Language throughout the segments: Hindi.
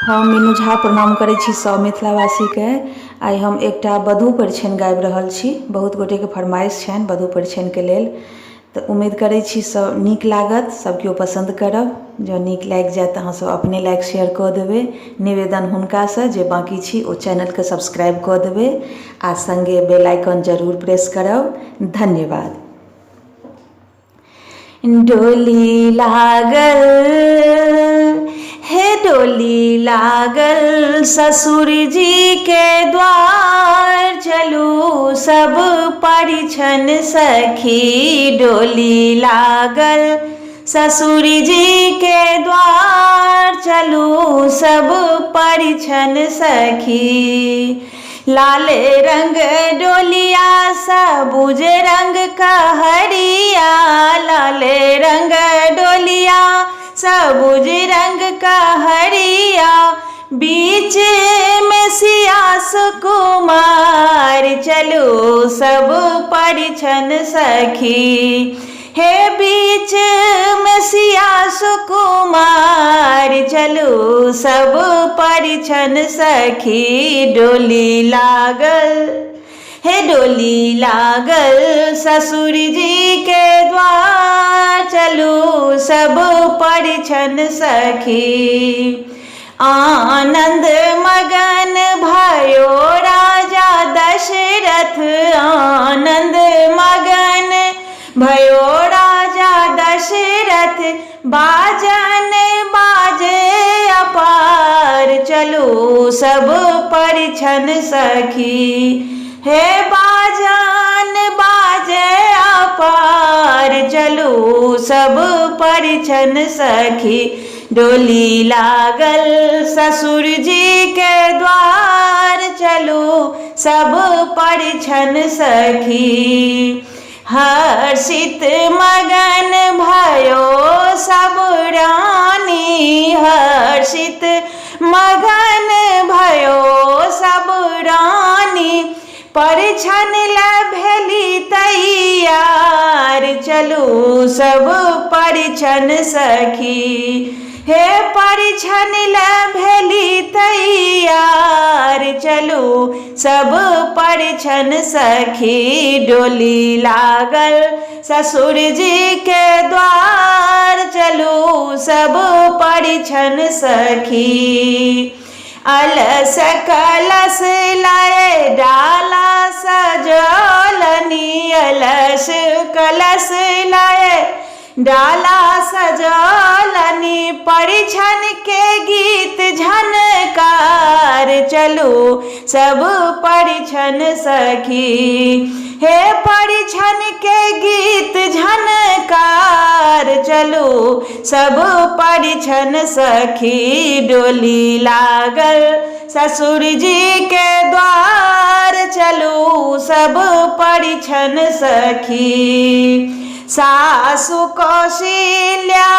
हम मीनू झा प्रणाम करै छी सब मिथिलावासी के। आई हम एकटा बधू परिछन गाबि रहल छी। बहुत गोटे के फरमाइश छनि बधू परिछन के लेल, तो उम्मीद करै छी सब नीक लागत, सब केओ पसंद करब। जँ नीक लागि जाए तऽ अहाँ सब अपने लाइक शेयर कऽ देबै। निवेदन हुनका से जे बाकी छी ओ चैनल के सब्सक्राइब कऽ देबै आ संगे बेल आइकन जरूर प्रेस करब। धन्यवाद। डोली लागल हे डोली लागल ससुर जी के द्वार, चलू सब परिछन सखी। डोली लागल ससुर जी के द्वार, चलू सब परिछन सखी। लाल रंग डोलिया सबुज रंग कहरिया, लाल रंग डोलिया सबुज रंग कहरिया, बीच में सिया सुकुमार, चलो सब परिछन सखी। हे बीच में सिया सुकुमार, चलो सब परिछन सखी। डोली लागल हे डोली लागल ससुर जी के द्वार, चलू सब परिछन सखी। आनंद मगन भयो राजा दशरथ, आनंद मगन भयो राजा दशरथ, बाजन बाजे अपार, चलो सब परिछन सखी। हे बाजन बाजे अपार, चलो सब परिछन सखी। डोली लागल ससुर जी के द्वार, चलो सब परिछन सखी। हर्षित मगन भयो सब रानी, हर्षित मगन भयो सब रानी, परिछन भेली तैयार, चलो सब परिछन सखी। हे परिछन भेली तैयार, चलो सब परिछन सखी। डोली लागल ससुर जी के द्वार, चलो सब परिछन सखी। अलस कलश लाए डाला सजलनी, अलस कलश लाए डाला सजलनी, परिछन के गीत झनकार, चलो सब परिछन सखी। हे परिछन के गीत झनकार, चलो सब परिछन सखी। डोली लागल ससुर जी के द्वार, चलो सब परिछन सखी। सासु कौशल्या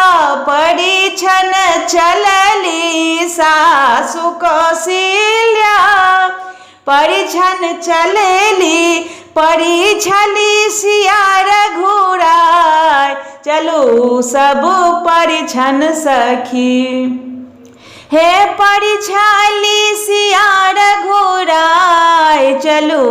परिछन चलली, सासु कौशल्या परिछन चलली, परिछली सिया रघुराय, चलो सब परिछन सखी। हे परिछली सिया रघुराय, चलो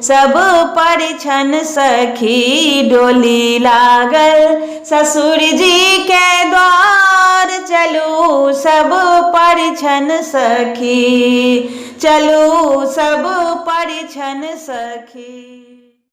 सब परिछन सखी। डोली लागल ससुर जी के द्वार, चलो सब परिछन सखी, चलो सब परिछन सखी।